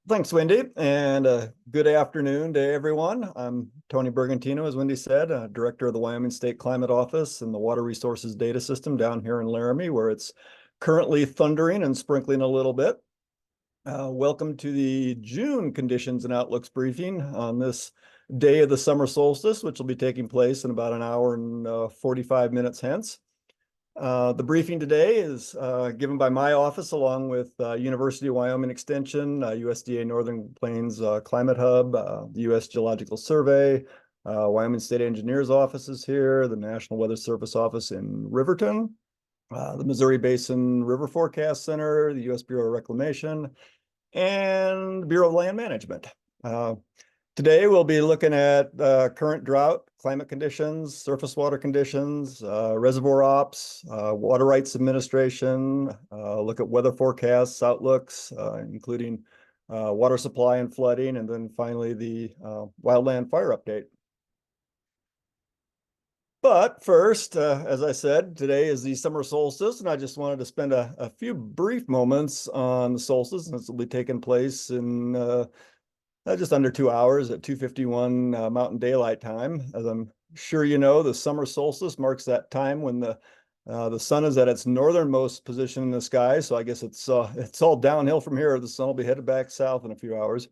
Thanks, Wendy, and good afternoon to everyone. I'm Tony Bergantino, as Wendy said, Director of the Wyoming State Climate Office and the Water Resources Data System down here in Laramie, where it's currently thundering and sprinkling a little bit. Welcome to the June Conditions and Outlooks briefing on this day of the summer solstice, which will be taking place in about an hour and 45 minutes hence. The briefing today is given by my office along with University of Wyoming Extension, USDA Northern Plains Climate Hub, the U.S. Geological Survey, Wyoming State Engineers Office is here, the National Weather Service office in Riverton, the Missouri Basin River Forecast Center, the U.S. Bureau of Reclamation, and Bureau of Land Management. Today, we'll be looking at current drought, climate conditions, surface water conditions, reservoir ops, water rights administration, look at weather forecasts, outlooks, including water supply and flooding, and then finally the wildland fire update. But first, as I said, today is the summer solstice, and I just wanted to spend a few brief moments on the solstice, and this will be taking place in just under 2 hours at 2:51 Mountain Daylight Time. As I'm sure you know, the summer solstice marks that time when the sun is at its northernmost position in the sky. So I guess it's all downhill from here. The sun will be headed back south in a few hours.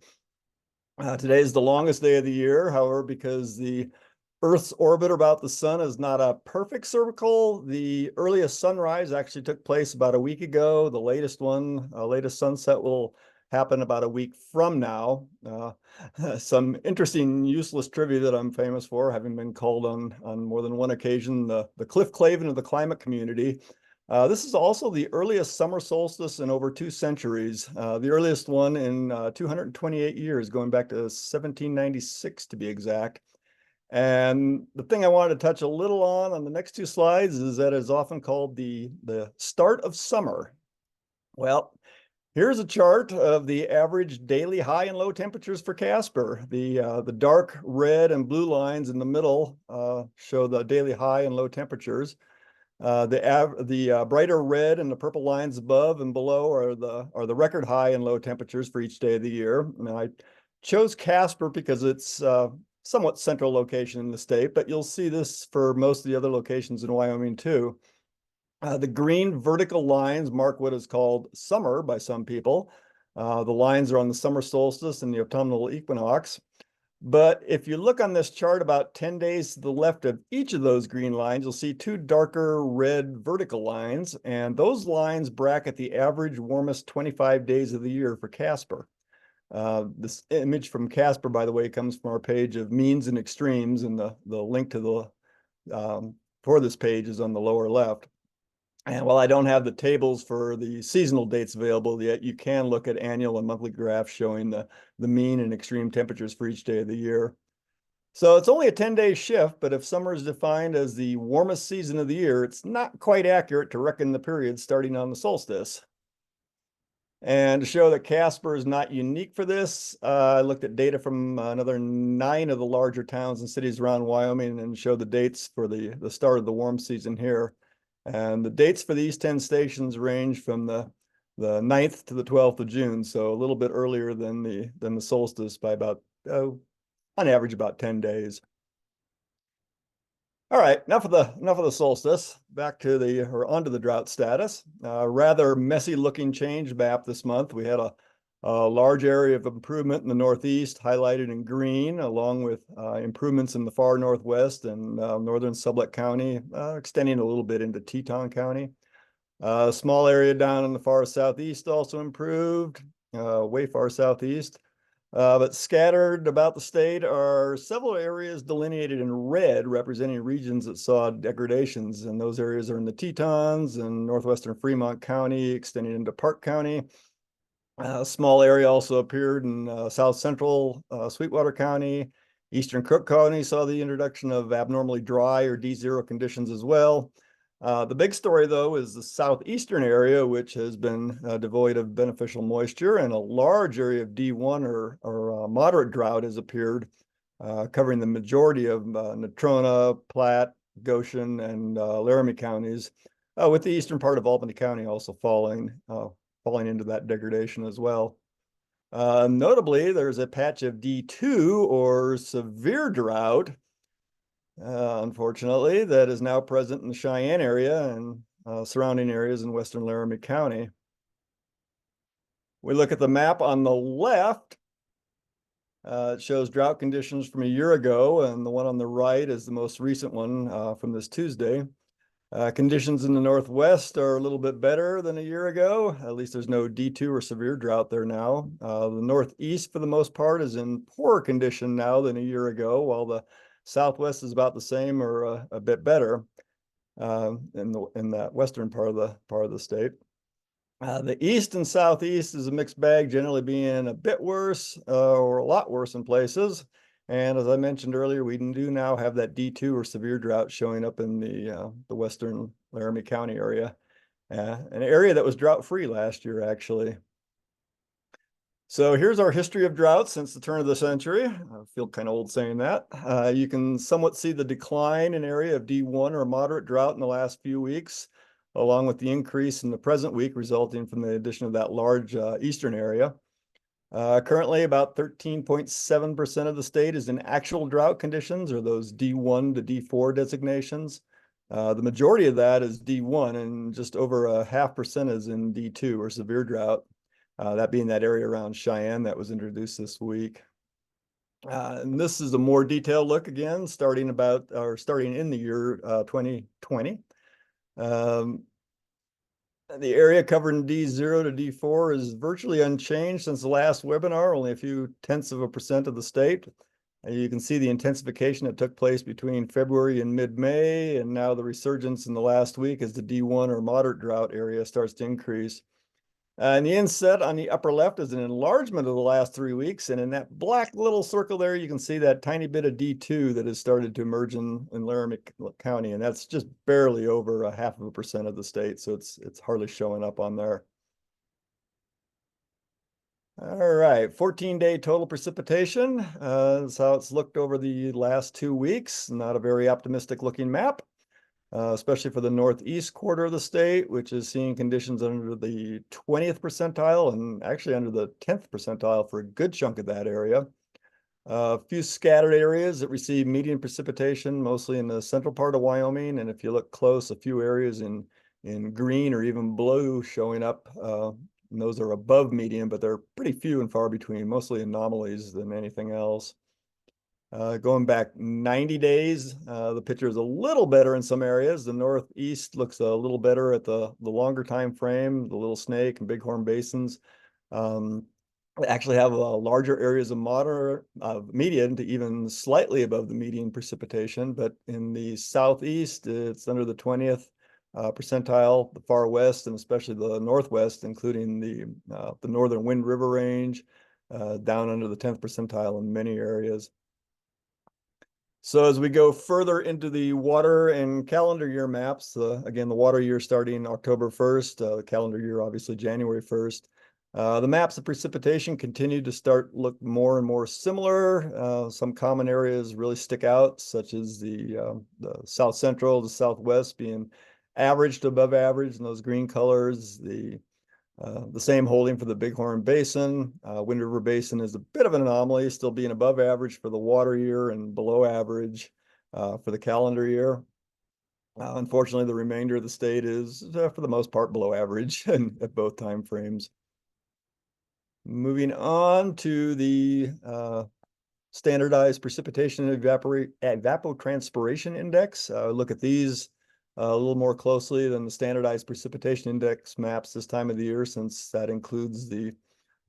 Today is the longest day of the year, however, because the Earth's orbit about the sun is not a perfect circle. The earliest sunrise actually took place about a week ago. The latest sunset will happen about a week from now. Some interesting useless trivia that I'm famous for, having been called on more than one occasion, the Cliff Clavin of the climate community. This is also the earliest summer solstice in over 2 centuries, the earliest one in 228 years, going back to 1796 to be exact. And the thing I wanted to touch a little on the next 2 slides is that it's often called the start of summer. Well, here's a chart of the average daily high and low temperatures for Casper. The dark red and blue lines in the middle show the daily high and low temperatures. The brighter red and the purple lines above and below are the record high and low temperatures for each day of the year. And I chose Casper because it's somewhat central location in the state, but you'll see this for most of the other locations in Wyoming too. The green vertical lines mark what is called summer by some people. The lines are on the summer solstice and the autumnal equinox. But if you look on this chart about 10 days to the left of each of those green lines, you'll see 2 darker red vertical lines, and those lines bracket the average warmest 25 days of the year for Casper. This image from Casper, by the way, comes from our page of means and extremes, and the link to for this page is on the lower left. And while I don't have the tables for the seasonal dates available yet, you can look at annual and monthly graphs showing the mean and extreme temperatures for each day of the year. So it's only a 10-day shift, but if summer is defined as the warmest season of the year, it's not quite accurate to reckon the period starting on the solstice. And to show that Casper is not unique for this, I looked at data from another 9 of the larger towns and cities around Wyoming and showed the dates for the start of the warm season here. And the dates for these 10 stations range from the 9th to the 12th of June, so a little bit earlier than the solstice by about, on average, about 10 days. All right, enough of the solstice. Back to onto the drought status. Rather messy looking change map this month. We had a large area of improvement in the northeast, highlighted in green, along with improvements in the far northwest and northern Sublette County, extending a little bit into Teton County. A small area down in the far southeast also improved, way far southeast. But scattered about the state are several areas delineated in red, representing regions that saw degradations. And those areas are in the Tetons and northwestern Fremont County, extending into Park County. A small area also appeared in south central Sweetwater County. Eastern Cook County saw the introduction of abnormally dry or D0 conditions as well. The big story, though, is the southeastern area, which has been devoid of beneficial moisture, and a large area of D1 or moderate drought has appeared, covering the majority of Natrona, Platte, Goshen, and Laramie counties, with the eastern part of Albany County also falling into that degradation as well. Notably, there's a patch of D2 or severe drought, unfortunately, that is now present in the Cheyenne area and surrounding areas in western Laramie County. We look at the map on the left. It shows drought conditions from a year ago, and the one on the right is the most recent one from this Tuesday. Conditions in the Northwest are a little bit better than a year ago. At least there's no D2 or severe drought there now. The Northeast, for the most part, is in poorer condition now than a year ago, while the Southwest is about the same or a bit better in that western part of the state. The East and Southeast is a mixed bag, generally being a bit worse or a lot worse in places. And as I mentioned earlier, we do now have that D2 or severe drought showing up in the western Laramie County area, an area that was drought-free last year, actually. So here's our history of droughts since the turn of the century. I feel kind of old saying that. You can somewhat see the decline in area of D1 or moderate drought in the last few weeks, along with the increase in the present week resulting from the addition of that large eastern area. Currently, about 13.7% of the state is in actual drought conditions, or those D1 to D4 designations. The majority of that is D1, and just over 0.5% is in D2 or severe drought. That being that area around Cheyenne that was introduced this week. And this is a more detailed look again, starting in the year 2020. The area covered in D0 to D4 is virtually unchanged since the last webinar, only a few tenths of a percent of the state. And you can see the intensification that took place between February and mid-May, and now the resurgence in the last week as the D1 or moderate drought area starts to increase. And the inset on the upper left is an enlargement of the last 3 weeks. And in that black little circle there, you can see that tiny bit of D2 that has started to emerge in Laramie County. And that's just barely over 0.5% of the state. So it's hardly showing up on there. All right, 14-day total precipitation. That's how it's looked over the last 2 weeks. Not a very optimistic looking map. Especially for the northeast quarter of the state, which is seeing conditions under the 20th percentile and actually under the 10th percentile for a good chunk of that area. A few scattered areas that receive median precipitation, mostly in the central part of Wyoming. And if you look close, a few areas in green or even blue showing up. And those are above median, but they're pretty few and far between, mostly anomalies than anything else. Going back 90 days, the picture is a little better in some areas. The northeast looks a little better at the longer time frame, the Little Snake and Bighorn basins. They actually have larger areas of median to even slightly above the median precipitation, but in the southeast, it's under the 20th percentile, the far west, and especially the northwest, including the northern Wind River Range, down under the 10th percentile in many areas. So as we go further into the water and calendar year maps, again, the water year starting October 1st, the calendar year obviously January 1st, the maps of precipitation continue to look more and more similar. Some common areas really stick out, such as the south central, the southwest being average to above average in those green colors. The same holding for the Bighorn Basin. Wind River Basin is a bit of an anomaly, still being above average for the water year and below average for the calendar year. Unfortunately, the remainder of the state is, for the most part, below average at both time frames. Moving on to the standardized precipitation and evapotranspiration index. Look at these a little more closely than the standardized precipitation index maps this time of the year, since that includes the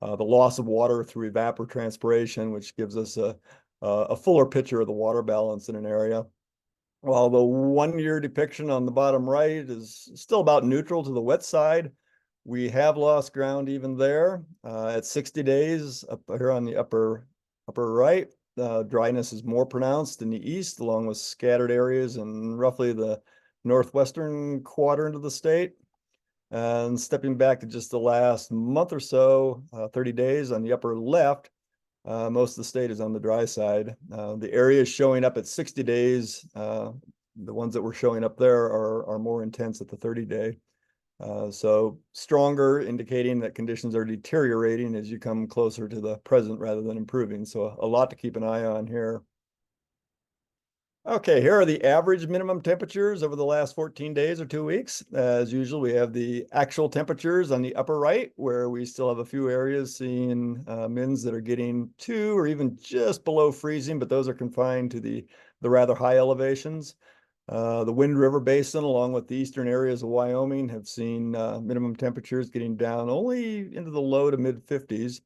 loss of water through evapotranspiration, which gives us a fuller picture of the water balance in an area. While the 1-year depiction on the bottom right is still about neutral to the wet side, we have lost ground even there. At 60 days, up here on the upper right, dryness is more pronounced in the east, along with scattered areas in roughly the northwestern quadrant of the state. And stepping back to just the last month or so, 30 days on the upper left, most of the state is on the dry side. The areas showing up at 60 days, the ones that were showing up there are more intense at the 30-day. So stronger, indicating that conditions are deteriorating as you come closer to the present rather than improving. So a lot to keep an eye on here. Okay, here are the average minimum temperatures over the last 14 days or 2 weeks. As usual, we have the actual temperatures on the upper right, where we still have a few areas seeing mins that are getting to or even just below freezing, but those are confined to the rather high elevations. The Wind River Basin, along with the eastern areas of Wyoming, have seen minimum temperatures getting down only into the low to mid 50s.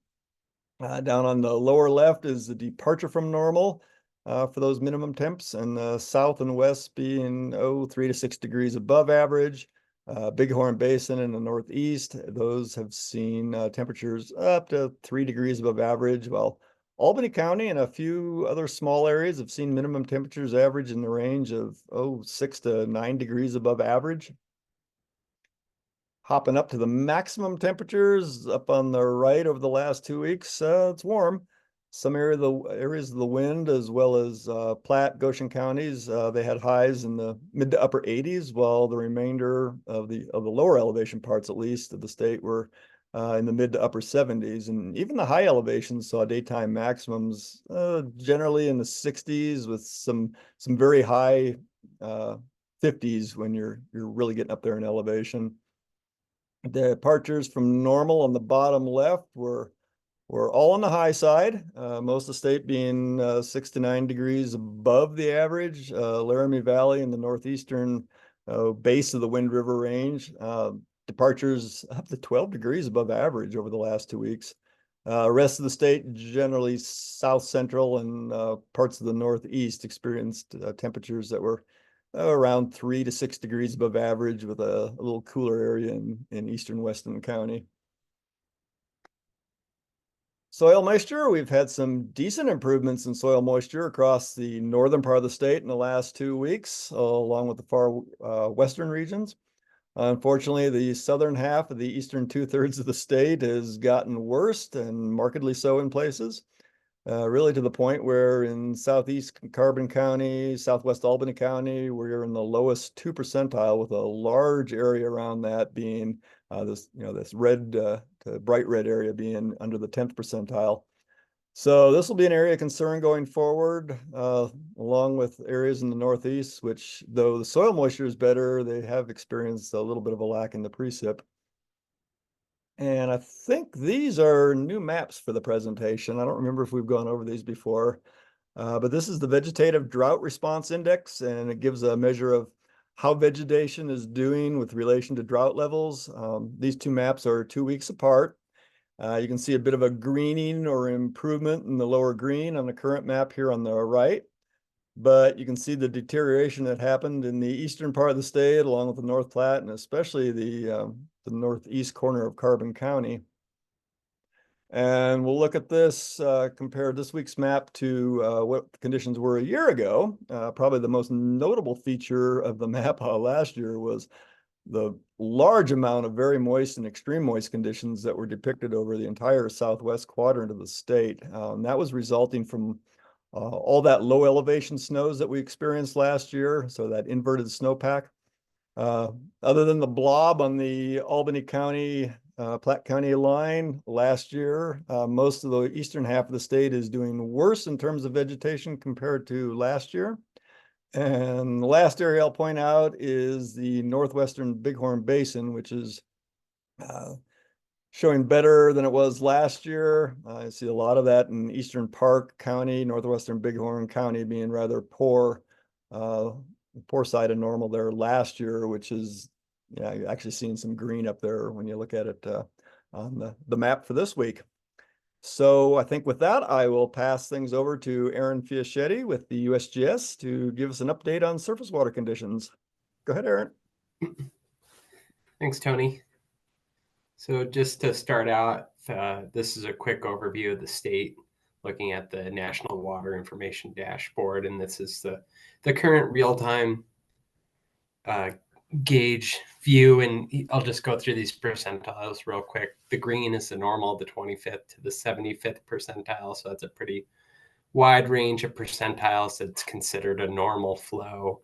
Down on the lower left is the departure from normal for those minimum temps, and the south and west being 3 to 6 degrees above average. Bighorn Basin in the northeast, those have seen temperatures up to 3 degrees above average, while Albany County and a few other small areas have seen minimum temperatures average in the range of 6 to 9 degrees above average. Hopping up to the maximum temperatures up on the right over the last 2 weeks, it's warm. Some areas of the wind, as well as Platte, Goshen counties, they had highs in the mid to upper 80s, while the remainder of the lower elevation parts, at least, of the state were in the mid to upper 70s. And even the high elevations saw daytime maximums generally in the 60s, with some very high 50s when you're really getting up there in elevation. Departures from normal on the bottom left were all on the high side, most of the state being 6 to 9 degrees above the average. Laramie Valley in the northeastern base of the Wind River Range, departures up to 12 degrees above average over the last 2 weeks. Rest of the state, generally south central and parts of the northeast, experienced temperatures that were around 3 to 6 degrees above average, with a little cooler area in eastern Weston County. Soil moisture, we've had some decent improvements in soil moisture across the northern part of the state in the last 2 weeks, along with the far western regions. Unfortunately, the southern half of the eastern 2/3 of the state has gotten worse, and markedly so in places. Really to the point where in southeast Carbon County, southwest Albany County, we're in the lowest 2 percentile, with a large area around that being this red to bright red area being under the 10th percentile. So this will be an area of concern going forward, along with areas in the northeast, which, though the soil moisture is better, they have experienced a little bit of a lack in the precip. And I think these are new maps for the presentation. I don't remember if we've gone over these before, but this is the Vegetative Drought Response Index, and it gives a measure of how vegetation is doing with relation to drought levels. These two maps are 2 weeks apart. You can see a bit of a greening or improvement in the lower green on the current map here on the right. But you can see the deterioration that happened in the eastern part of the state, along with the North Platte, and especially the northeast corner of Carbon County. And we'll look at this, compare this week's map to what the conditions were a year ago. Probably the most notable feature of the map last year was the large amount of very moist and extreme moist conditions that were depicted over the entire southwest quadrant of the state. That was resulting from all that low elevation snows that we experienced last year, so that inverted snowpack. Other than the blob on the Albany County, Platte County line last year, most of the eastern half of the state is doing worse in terms of vegetation compared to last year. And the last area I'll point out is the northwestern Bighorn Basin, which is showing better than it was last year. I see a lot of that in eastern Park County, northwestern Bighorn County being rather poor side of normal there last year, which is, you're actually seeing some green up there when you look at it on the map for this week. So I think with that, I will pass things over to Aaron Fiaschetti with the USGS to give us an update on surface water conditions. Go ahead, Aaron. Thanks, Tony. So just to start out, this is a quick overview of the state, looking at the National Water Information Dashboard, and this is the current real-time gauge view, and I'll just go through these percentiles real quick. The green is the normal, the 25th to the 75th percentile, so that's a pretty wide range of percentiles that's considered a normal flow.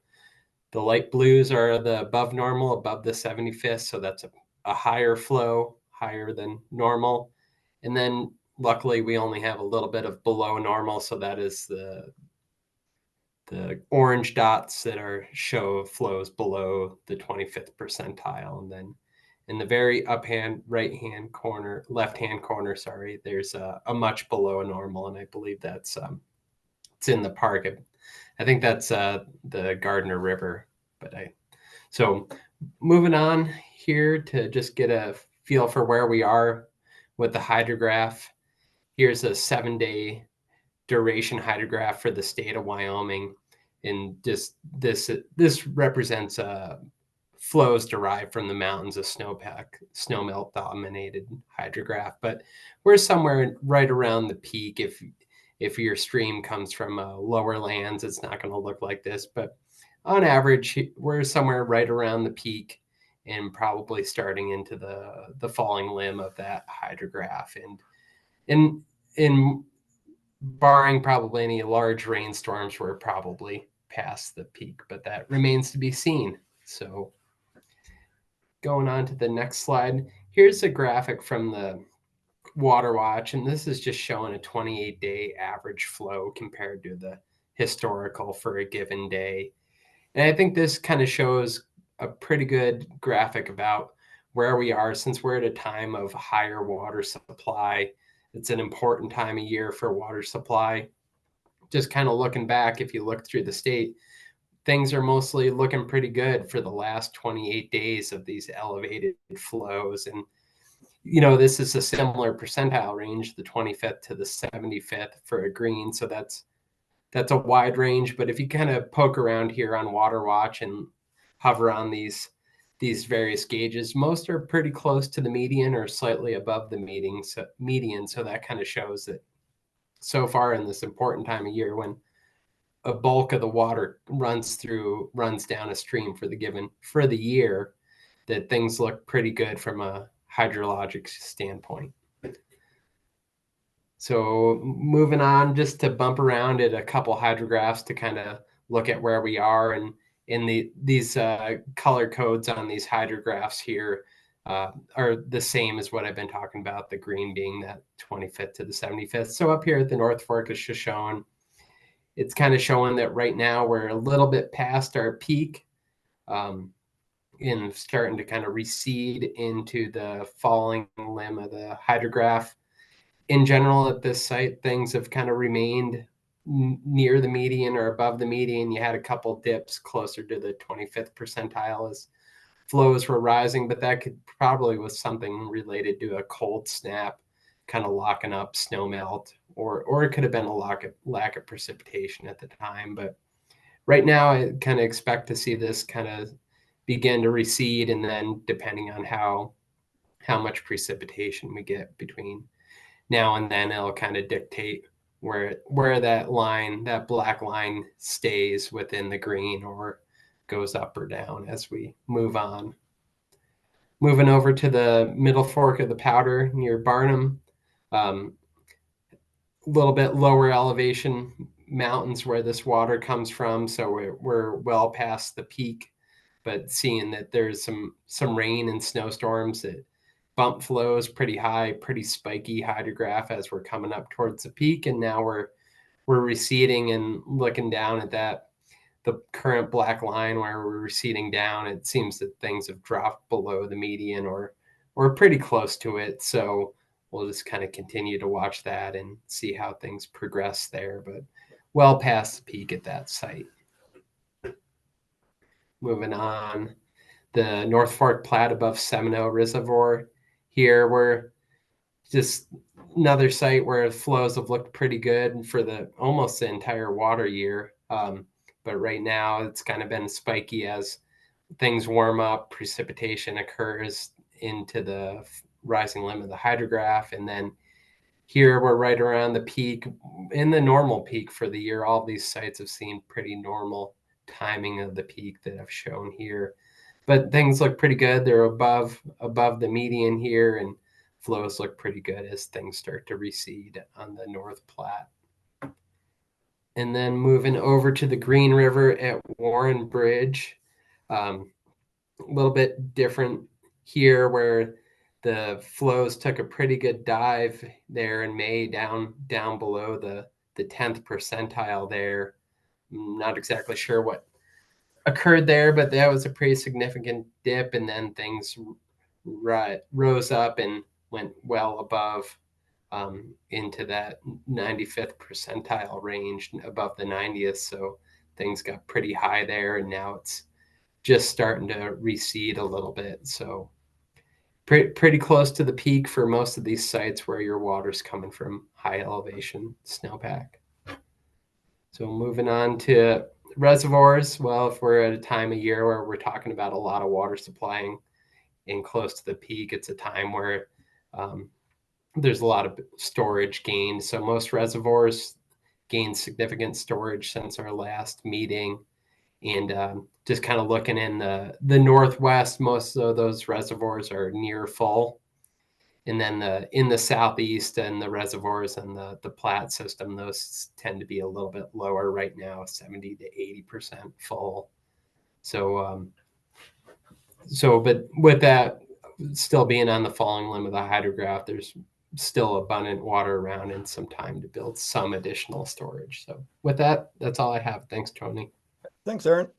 The light blues are the above normal, above the 75th. So that's a higher flow, higher than normal. And then luckily we only have a little bit of below normal. So that is the orange dots that show flows below the 25th percentile. And then in the very left-hand corner, sorry, there's a much below normal. And I believe that's it's in the park. I think that's the Gardner River. So moving on here to just get a feel for where we are with the hydrograph. Here's a 7-day duration hydrograph for the state of Wyoming. And just this represents flows derived from the mountains of snowmelt dominated hydrograph. But we're somewhere right around the peak. If your stream comes from lower lands, it's not going to look like this. But on average, we're somewhere right around the peak and probably starting into the falling limb of that hydrograph. And in barring probably any large rainstorms, we're probably past the peak, but that remains to be seen. So going on to the next slide, here's a graphic from the Water Watch, and this is just showing a 28-day average flow compared to the historical for a given day. And I think this kind of shows a pretty good graphic about where we are since we're at a time of higher water supply. It's an important time of year for water supply. Just kind of looking back, if you look through the state, things are mostly looking pretty good for the last 28 days of these elevated flows. And, this is a similar percentile range, the 25th to the 75th for a green. So that's a wide range. But if you kind of poke around here on Water Watch and hover on these various gauges, most are pretty close to the median or slightly above the median. So that kind of shows that so far in this important time of year, when a bulk of the water runs down a stream for the year, that things look pretty good from a hydrologic standpoint. So moving on, just to bump around at a couple hydrographs to kind of look at where we are, and in these color codes on these hydrographs here are the same as what I've been talking about, the green being that 25th to the 75th. So up here at the North Fork of Shoshone, it's kind of showing that right now we're a little bit past our peak and starting to kind of recede into the falling limb of the hydrograph. In general, at this site, things have kind of remained near the median or above the median. You had a couple dips closer to the 25th percentile as flows were rising, but that could probably was something related to a cold snap kind of locking up snow melt, or it could have been a lack of precipitation at the time. But right now, I kind of expect to see this kind of begin to recede, and then depending on how much precipitation we get between now and then, it'll kind of dictate where that black line stays within the green or goes up or down as we move on. Moving over to the middle fork of the Powder near Barnum, a little bit lower elevation mountains where this water comes from. So we're well past the peak, but seeing that there's some rain and snowstorms that bump flows pretty high, pretty spiky hydrograph as we're coming up towards the peak. And now we're receding and looking down at the current black line where we're receding down. It seems that things have dropped below the median or pretty close to it. So we'll just kind of continue to watch that and see how things progress there, but well past the peak at that site. Moving on, the North Fork Platte above Seminoe Reservoir. Here we're just another site where flows have looked pretty good for almost the entire water year. But right now it's kind of been spiky as things warm up, precipitation occurs into the rising limb of the hydrograph. And then here we're right around the peak, in the normal peak for the year. All these sites have seen pretty normal timing of the peak that I've shown here. But things look pretty good. They're above the median here, and flows look pretty good as things start to recede on the North Platte. And then moving over to the Green River at Warren Bridge, A little bit different here, where the flows took a pretty good dive there in May, down below the 10th percentile there. I'm not exactly sure what occurred there, but that was a pretty significant dip, and then things rose up and went well above into that 95th percentile range, above the 90th. So things got pretty high there, and now it's just starting to recede a little bit. So pretty close to the peak for most of these sites where your water's coming from high elevation snowpack. So moving on to reservoirs. Well, if we're at a time of year where we're talking about a lot of water supplying in close to the peak, it's a time where there's a lot of storage gained. So most reservoirs gained significant storage since our last meeting. And just kind of looking in the Northwest, most of those reservoirs are near full. And then in the Southeast and the reservoirs and the Platte system, those tend to be a little bit lower right now, 70 to 80% full. So, but with that still being on the falling limb of the hydrograph, there's still abundant water around and some time to build some additional storage. So with that, that's all I have. Thanks, Tony. Thanks, Aaron.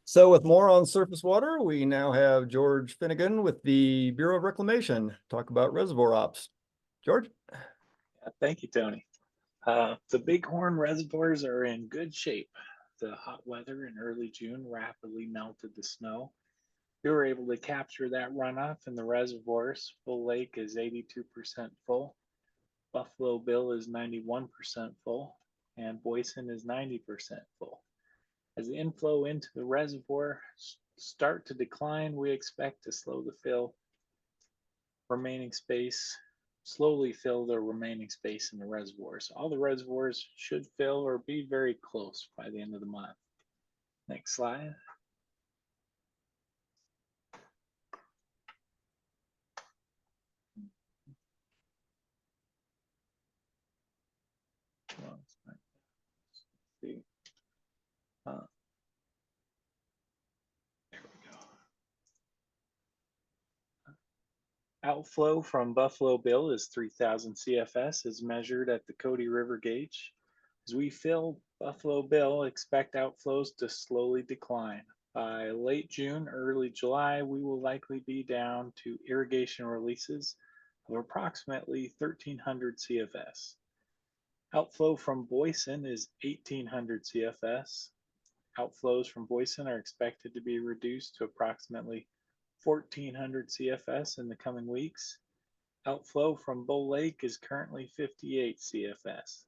So with more on surface water, we now have George Finnegan with the Bureau of Reclamation talk about reservoir ops. George? Thank you, Tony. The Bighorn reservoirs are in good shape. The hot weather in early June rapidly melted the snow. We were able to capture that runoff in the reservoirs. Bull Lake is 82% full. Buffalo Bill is 91% full, and Boysen is 90% full. As the inflow into the reservoir start to decline, we expect to slowly fill the remaining space in the reservoirs. All the reservoirs should fill or be very close by the end of the month. Next slide. There we go. Outflow from Buffalo Bill is 3,000 CFS as measured at the Cody River gauge. As we fill Buffalo Bill, expect outflows to slowly decline. By late June, early July, we will likely be down to irrigation releases of approximately 1,300 CFS. Outflow from Boysen is 1,800 CFS. Outflows from Boysen are expected to be reduced to approximately 1,400 CFS in the coming weeks. Outflow from Bull Lake is currently 58 CFS.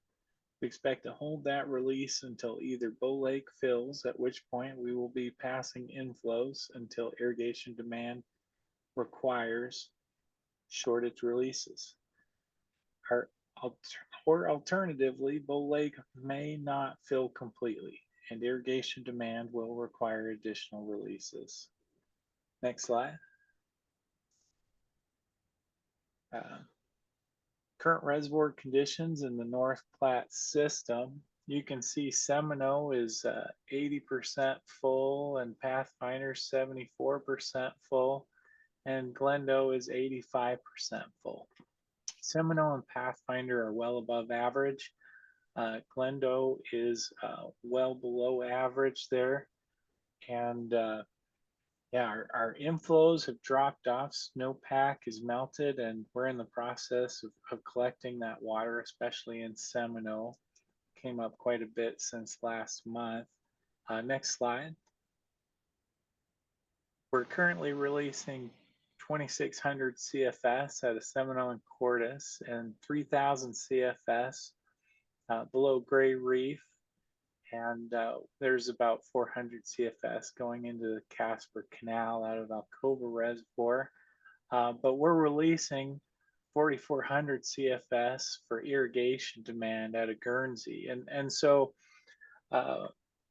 We expect to hold that release until either Bull Lake fills, at which point we will be passing inflows until irrigation demand requires shortage releases. Or alternatively, Bull Lake may not fill completely, and irrigation demand will require additional releases. Next slide. Current reservoir conditions in the North Platte system. You can see Seminole is 80% full and Pathfinder 74% full, and Glendo is 85% full. Seminole and Pathfinder are well above average. Glendo is well below average there. And our inflows have dropped off. Snowpack is melted, and we're in the process of collecting that water, especially in Seminole. Came up quite a bit since last month. Next slide. We're currently releasing 2,600 CFS out of Seminole and Cordis, and 3,000 CFS below Gray Reef. And there's about 400 CFS going into the Casper Canal out of Alcova Reservoir. But we're releasing 4,400 CFS for irrigation demand out of Guernsey. And so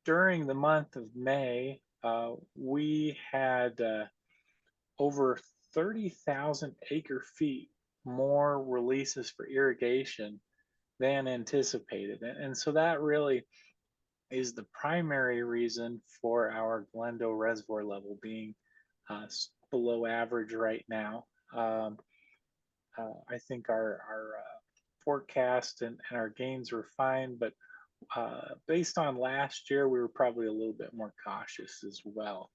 during the month of May, we had over 30,000 acre feet more releases for irrigation than anticipated. And so that really is the primary reason for our Glendo reservoir level being below average right now. I think our forecast and our gains were fine, but based on last year, we were probably a little bit more cautious as well.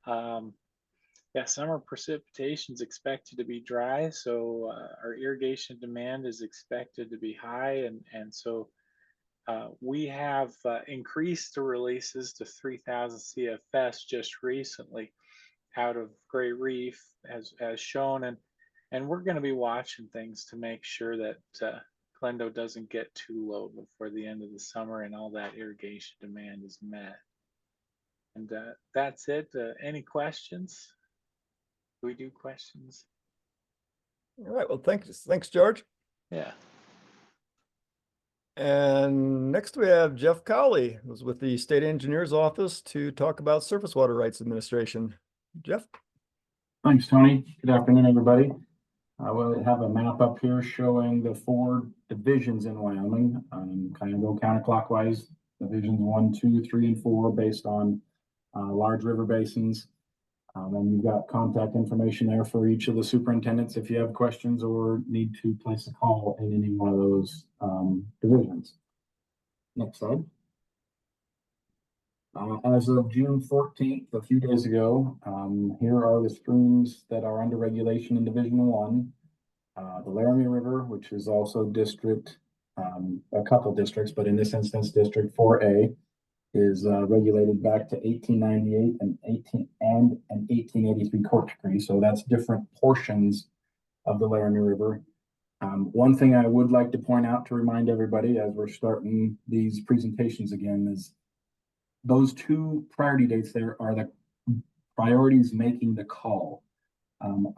Yeah, summer precipitation is expected to be dry, so our irrigation demand is expected to be high, and so we have increased the releases to 3,000 CFS just recently out of Great Reef, as shown, and we're going to be watching things to make sure that Glendo doesn't get too low before the end of the summer and all that irrigation demand is met. And that's it. Any questions? Do we do questions? All right. Well, thanks, George. Yeah. And next we have Jeff Cowley, who's with the State Engineer's Office to talk about Surface Water Rights Administration. Jeff? Thanks, Tony. Good afternoon, everybody. We'll have a map up here showing the 4 divisions in Wyoming. Kind of go counterclockwise. Divisions 1, 2, 3, and 4 based on large river basins. And you've got contact information there for each of the superintendents if you have questions or need to place a call in any one of those divisions. Next slide. As of June 14th, a few days ago, here are the streams that are under regulation in Division 1. The Laramie River, which is also district, a couple districts, but in this instance, District 4A, is regulated back to 1898 and 1883 court decree. So that's different portions of the Laramie River. One thing I would like to point out to remind everybody as we're starting these presentations again is those 2 priority dates there are the priorities making the call.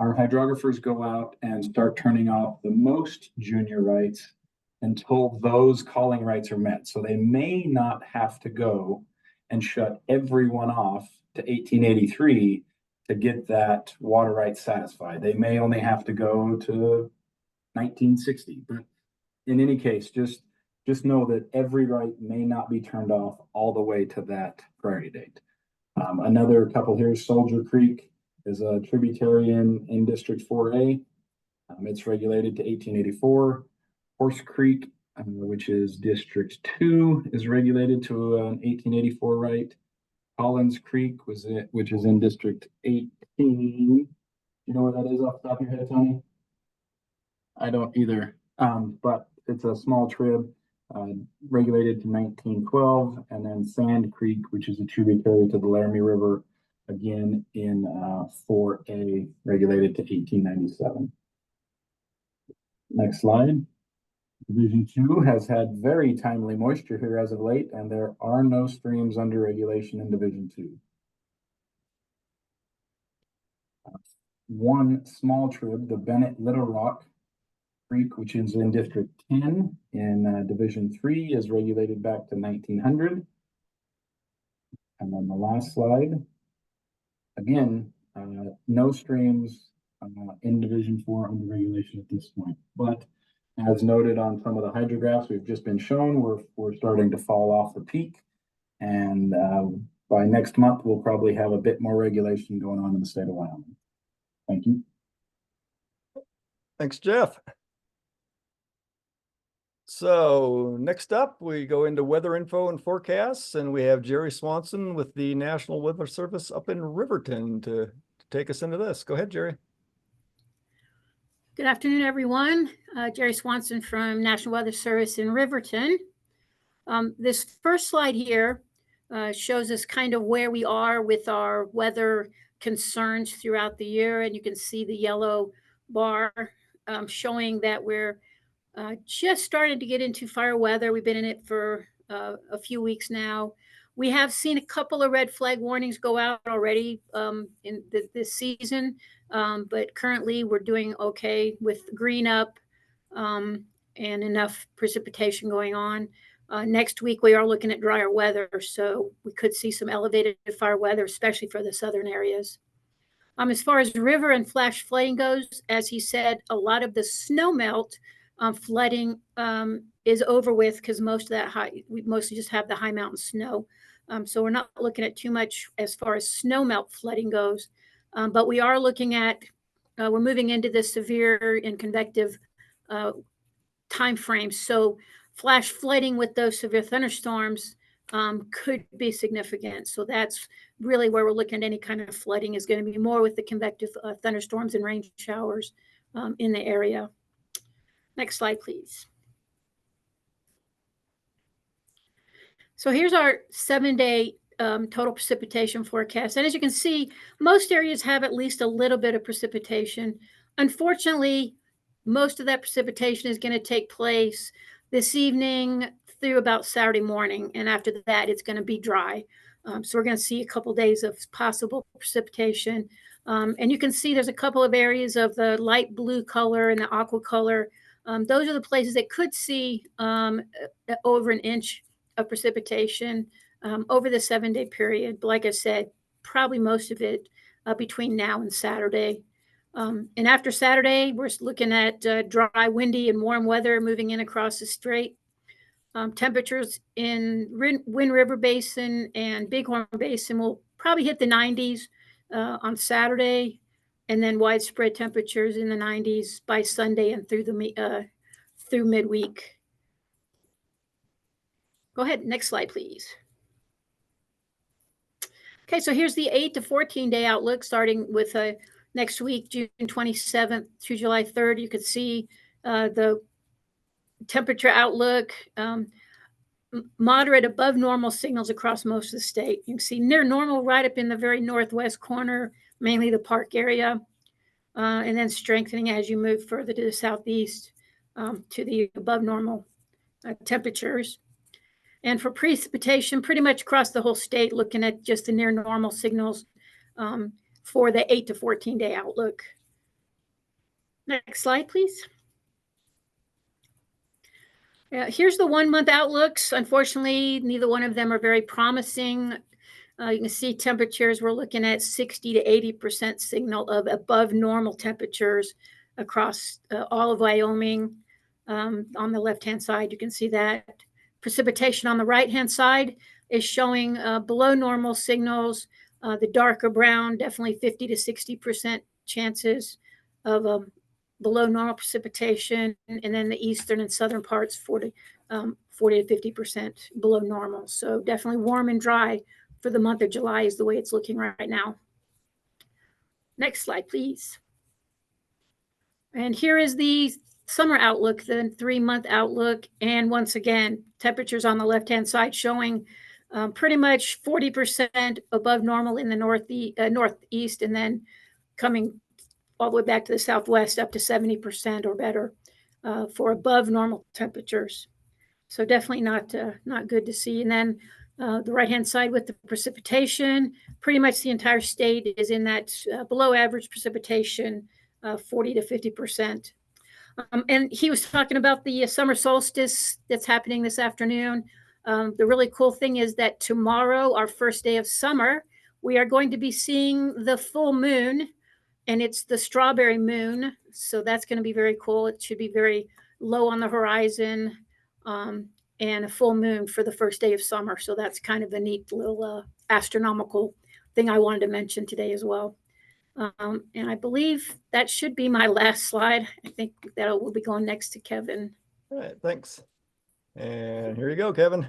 Our hydrographers go out and start turning off the most junior rights until those calling rights are met. So they may not have to go and shut everyone off to 1883 to get that water right satisfied. They may only have to go to 1960. But in any case, just know that every right may not be turned off all the way to that priority date. Another couple here, Soldier Creek is a tributary in District 4A. It's regulated to 1884. Horse Creek, which is District 2, is regulated to an 1884 right. Collins Creek, which is in District 18. You know where that is off the top of your head, Tony? I don't either, but it's a small trib regulated to 1912, and then Sand Creek, which is a tributary to the Laramie River, again in 4A, regulated to 1897. Next slide. Division 2 has had very timely moisture here as of late, and there are no streams under regulation in Division 2. One small trib, the Bennett Little Rock Creek, which is in District 10 in Division 3, is regulated back to 1900. And then the last slide, again, no streams in Division 4 under regulation at this point. But as noted on some of the hydrographs we've just been shown, we're starting to fall off the peak. And by next month, we'll probably have a bit more regulation going on in the state of Wyoming. Thank you. Thanks, Jeff. So next up, we go into weather info and forecasts, and we have Jerry Swanson with the National Weather Service up in Riverton to take us into this. Go ahead, Jerry. Good afternoon, everyone. Jerry Swanson from National Weather Service in Riverton. This first slide here shows us kind of where we are with our weather concerns throughout the year. And you can see the yellow bar showing that we're just starting to get into fire weather. We've been in it for a few weeks now. We have seen a couple of red flag warnings go out already in this season, but currently we're doing okay with green up and enough precipitation going on. Next week, we are looking at drier weather, so we could see some elevated fire weather, especially for the southern areas. As far as river and flash flooding goes, as he said, a lot of the snow melt flooding is over with because most of that we mostly just have the high mountain snow. So we're not looking at too much as far as snow melt flooding goes. But we are looking at, we're moving into the severe and convective time frame. So flash flooding with those severe thunderstorms could be significant. So that's really where we're looking at any kind of flooding is going to be more with the convective thunderstorms and rain showers in the area. Next slide, please. So here's our 7-day total precipitation forecast. And as you can see, most areas have at least a little bit of precipitation. Unfortunately, most of that precipitation is going to take place this evening through about Saturday morning. And after that, it's going to be dry. So we're going to see a couple days of possible precipitation. And you can see there's a couple of areas of the light blue color and the aqua color. Those are the places that could see over an inch of precipitation over the 7-day period. But like I said, probably most of it between now and Saturday. And after Saturday, we're looking at dry, windy, and warm weather moving in across the strait. Temperatures in Wind River Basin and Bighorn Basin will probably hit the 90s on Saturday, and then widespread temperatures in the 90s by Sunday and through midweek. Go ahead, next slide, please. Okay, so here's the 8 to 14-day outlook, starting with next week, June 27th through July 3rd. You can see the temperature outlook, moderate above normal signals across most of the state. You can see near normal right up in the very northwest corner, mainly the park area, and then strengthening as you move further to the southeast to the above normal temperatures. And for precipitation, pretty much across the whole state, looking at just the near normal signals for the 8 to 14-day outlook. Next slide, please. Here's the 1-month outlooks. Unfortunately, neither one of them are very promising. You can see temperatures, we're looking at 60 to 80% signal of above normal temperatures across all of Wyoming. On the left-hand side, you can see that. Precipitation on the right-hand side is showing below normal signals. The darker brown, definitely 50 to 60% chances of below normal precipitation, and then the eastern and southern parts 40 to 50% below normal. So definitely warm and dry for the month of July is the way it's looking right now. Next slide, please. And here is the summer outlook, the 3-month outlook. And once again, temperatures on the left-hand side showing pretty much 40% above normal in the northeast, and then coming all the way back to the southwest up to 70% or better for above normal temperatures. So definitely not good to see. And then the right-hand side with the precipitation, pretty much the entire state is in that below average precipitation, 40 to 50%. And he was talking about the summer solstice that's happening this afternoon. The really cool thing is that tomorrow, our first day of summer, we are going to be seeing the full moon, and it's the strawberry moon. So that's going to be very cool. It should be very low on the horizon, and a full moon for the first day of summer. So that's kind of a neat little astronomical thing I wanted to mention today as well. And I believe that should be my last slide. I think that will be going next to Kevin. All right, thanks. And here you go, Kevin.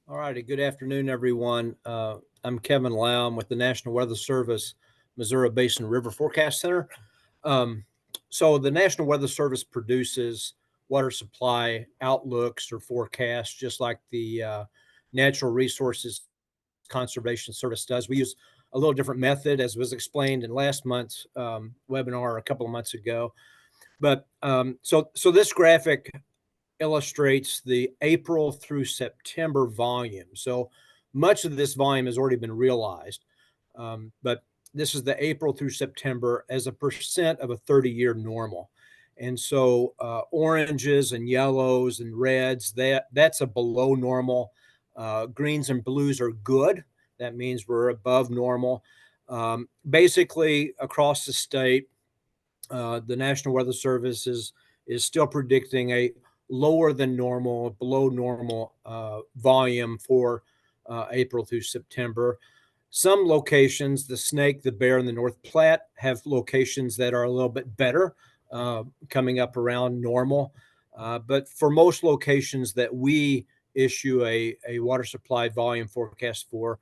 All righty. Good afternoon, everyone. I'm Kevin Lau. I'm with the National Weather Service, Missouri Basin River Forecast Center. So the National Weather Service produces water supply outlooks or forecasts, just like the Natural Resources Conservation Service does. We use a little different method, as was explained in last month's webinar a couple of months ago. But so this graphic illustrates the April through September volume. So much of this volume has already been realized, but this is the April through September as a percent of a 30-year normal. And so oranges and yellows and reds, that's a below normal. Greens and blues are good. That means we're above normal. Basically, across the state, the National Weather Service is still predicting a lower than normal, below normal volume for April through September. Some locations, the Snake, the Bear, and the North Platte, have locations that are a little bit better, coming up around normal. But for most locations that we issue a water supply volume forecast for,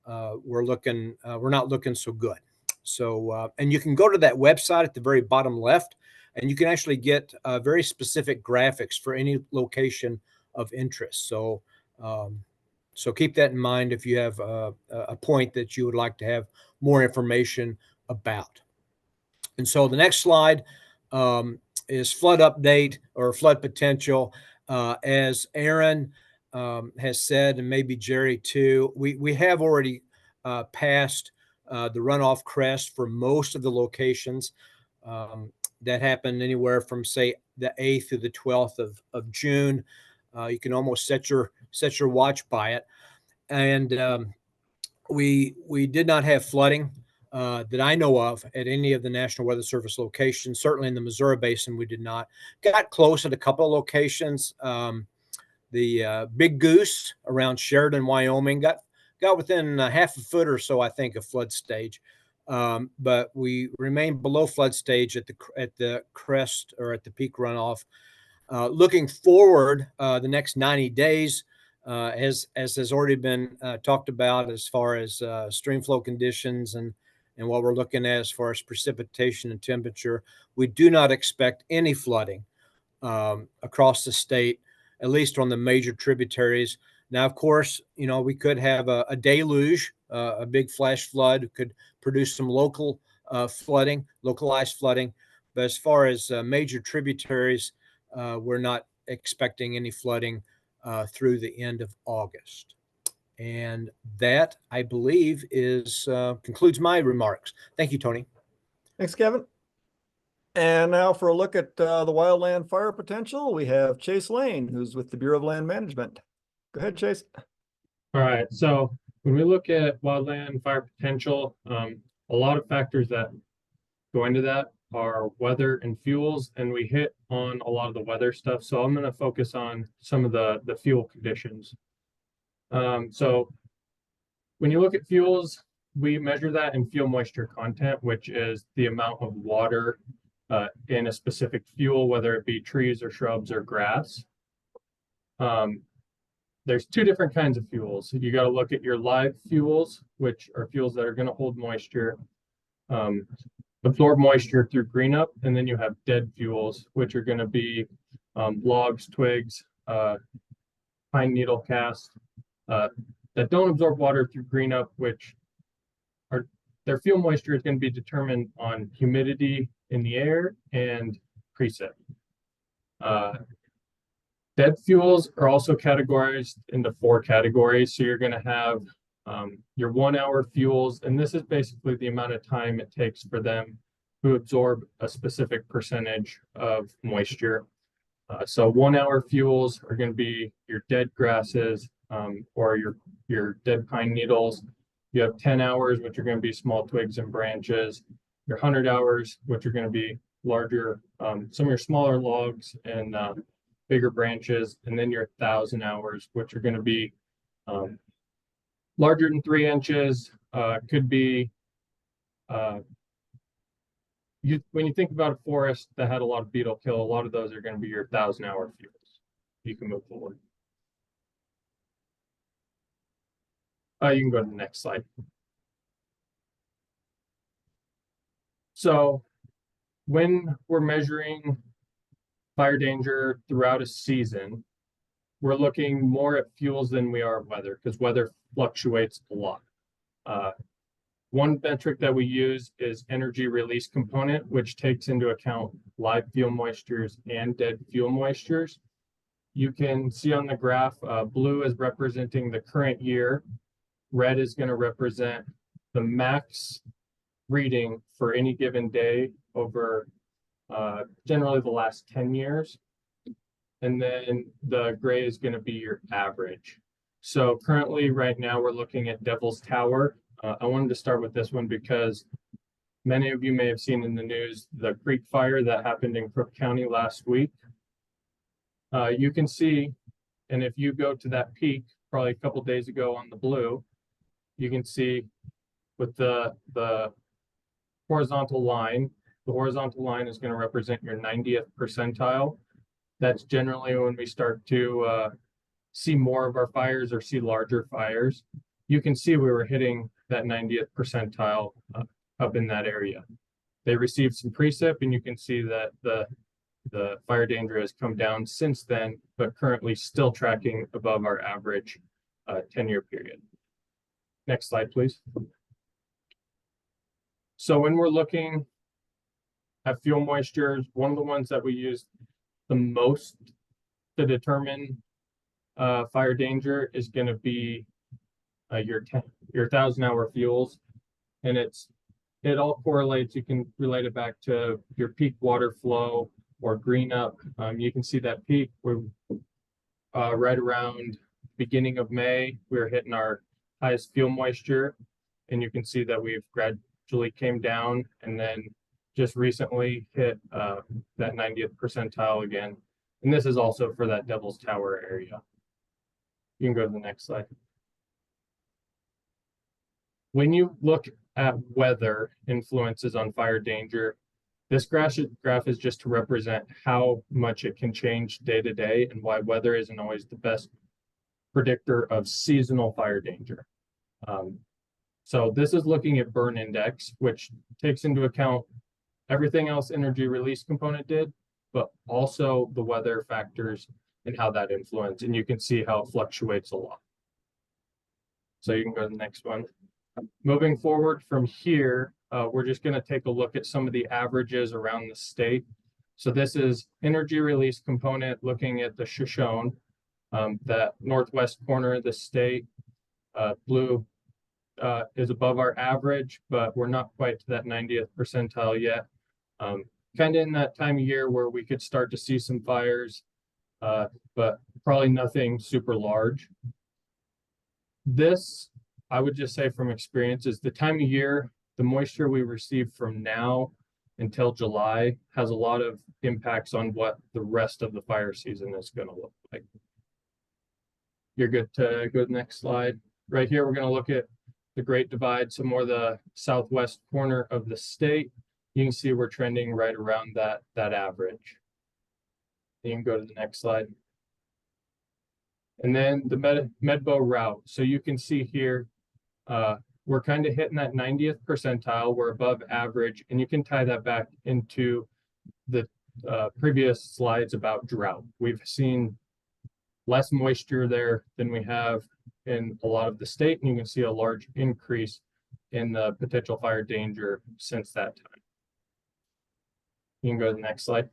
we're not looking so good. So, and you can go to that website at the very bottom left, and you can actually get very specific graphics for any location of interest. So, so keep that in mind if you have a point that you would like to have more information about. And so the next slide is flood update or flood potential. As Aaron has said, and maybe Jerry too, we have already passed the runoff crest for most of the locations. That happened anywhere from, say, the 8th to the 12th of June. You can almost set your watch by it. And we did not have flooding that I know of at any of the National Weather Service locations. Certainly in the Missouri Basin, we did not. Got close at a couple of locations. The Big Goose around Sheridan, Wyoming, got within half a foot or so, I think, of flood stage. But we remain below flood stage at the crest or at the peak runoff. Looking forward, the next 90 days, as has already been talked about as far as stream flow conditions and what we're looking at as far as precipitation and temperature, we do not expect any flooding across the state, at least on the major tributaries. Now, of course, we could have a deluge, a big flash flood could produce some local localized flooding. But as far as major tributaries, we're not expecting any flooding through the end of August. And that, I believe, concludes my remarks. Thank you, Tony. Thanks, Kevin. And now for a look at the wildland fire potential, we have Chase Lane, who's with the Bureau of Land Management. Go ahead, Chase. All right, so when we look at wildland fire potential, a lot of factors that go into that are weather and fuels, and we hit on a lot of the weather stuff. So I'm going to focus on some of the fuel conditions. So when you look at fuels, we measure that in fuel moisture content, which is the amount of water in a specific fuel, whether it be trees or shrubs or grass. There's two different kinds of fuels. You got to look at your live fuels, which are fuels that are going to hold moisture, absorb moisture through green up, and then you have dead fuels, which are going to be logs, twigs, pine needle cast, that don't absorb water through green up, which are their fuel moisture is going to be determined on humidity in the air and precip. Dead fuels are also categorized into 4 categories. So you're going to have your 1-hour fuels, and this is basically the amount of time it takes for them to absorb a specific percentage of moisture. So 1-hour fuels are going to be your dead grasses or your dead pine needles. You have 10 hours, which are going to be small twigs and branches. Your 100 hours, which are going to be larger, some of your smaller logs and bigger branches, and then your 1,000 hours, which are going to be larger than 3 inches. Could be when you think about a forest that had a lot of beetle kill, a lot of those are going to be your 1,000-hour fuels. You can move forward. You can go to the next slide. So when we're measuring fire danger throughout a season, we're looking more at fuels than we are weather, because weather fluctuates a lot. One metric that we use is energy release component, which takes into account live fuel moistures and dead fuel moistures. You can see on the graph, blue is representing the current year. Red is going to represent the max reading for any given day over generally the last 10 years. And then the gray is going to be your average. So currently right now we're looking at Devil's Tower. I wanted to start with this one because many of you may have seen in the news the creek fire that happened in Crook County last week. You can see, and if you go to that peak, probably a couple days ago on the blue, you can see with the horizontal line, the horizontal line is going to represent your 90th percentile. That's generally when we start to see more of our fires or see larger fires. You can see we were hitting that 90th percentile up in that area. They received some precip, and you can see that the fire danger has come down since then, but currently still tracking above our average 10-year period. Next slide, please. So when we're looking at fuel moisture, one of the ones that we use the most to determine fire danger is going to be your 1,000-hour fuels, and it all correlates. You can relate it back to your peak water flow or green up. You can see that peak. We're right around beginning of May. We're hitting our highest fuel moisture, and you can see that we've gradually came down, and then just recently hit that 90th percentile again. And this is also for that Devil's Tower area. You can go to the next slide. When you look at weather influences on fire danger, this graph is just to represent how much it can change day to day and why weather isn't always the best predictor of seasonal fire danger. So this is looking at burn index, which takes into account everything else energy release component did, but also the weather factors and how that influence. And you can see how it fluctuates a lot. So you can go to the next one. Moving forward from here, we're just going to take a look at some of the averages around the state. So this is energy release component looking at the Shoshone, that northwest corner of the state. Blue is above our average, but we're not quite to that 90th percentile yet. Kind of in that time of year where we could start to see some fires, but probably nothing super large. This, I would just say from experience, is the time of year, the moisture we receive from now until July has a lot of impacts on what the rest of the fire season is going to look like. You're good to go to the next slide. Right here, we're going to look at the Great Divide, so more the southwest corner of the state. You can see we're trending right around that average. You can go to the next slide. And then the Medbo route. So you can see here, we're kind of hitting that 90th percentile. We're above average, and you can tie that back into the previous slides about drought. We've seen less moisture there than we have in a lot of the state, and you can see a large increase in the potential fire danger since that time. You can go to the next slide.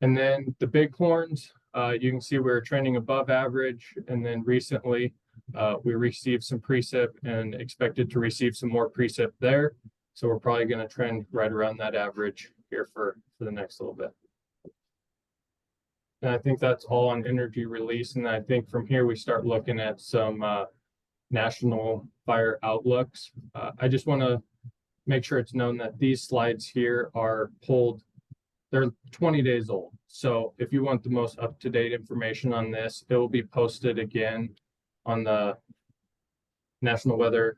And then the bighorns, you can see we're trending above average, and then recently we received some precip and expected to receive some more precip there. So we're probably going to trend right around that average here for the next little bit. And I think that's all on energy release. And I think from here we start looking at some national fire outlooks. I just want to make sure it's known that these slides here are pulled, they're 20 days old. So if you want the most up-to-date information on this, it will be posted again on the National Weather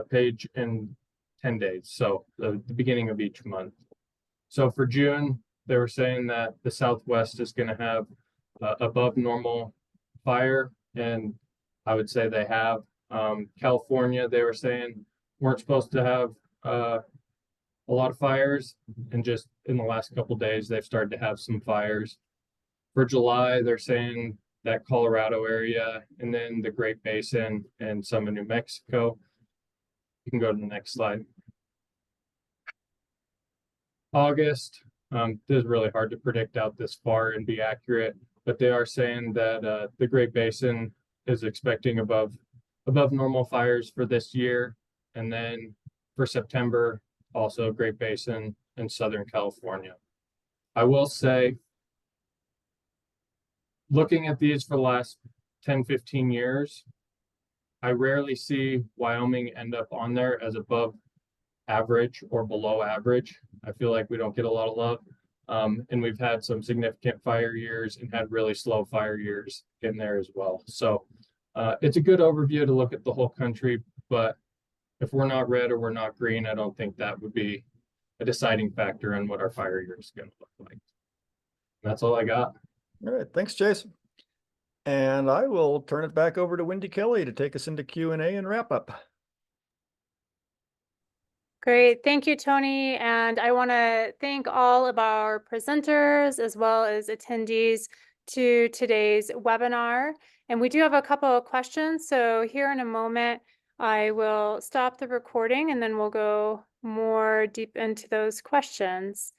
page in 10 days. So the beginning of each month. So for June, they were saying that the Southwest is going to have above normal fire, and I would say they have. California, they were saying weren't supposed to have a lot of fires, and just in the last couple of days, they've started to have some fires. For July, they're saying that Colorado area, and then the Great Basin and some in New Mexico. You can go to the next slide. August, this is really hard to predict out this far and be accurate, but they are saying that the Great Basin is expecting above normal fires for this year. And then for September, also Great Basin in Southern California. I will say, looking at these for the last 10, 15 years, I rarely see Wyoming end up on there as above average or below average. I feel like we don't get a lot of love. And we've had some significant fire years and had really slow fire years in there as well. So it's a good overview to look at the whole country, but if we're not red or we're not green, I don't think that would be a deciding factor on what our fire year is going to look like. That's all I got. All right, thanks, Chase. And I will turn it back over to Wendy Kelly to take us into Q&A and wrap up. Great. Thank you, Tony. And I want to thank all of our presenters as well as attendees to today's webinar. And we do have a couple of questions. So here in a moment, I will stop the recording and then we'll go more deep into those questions.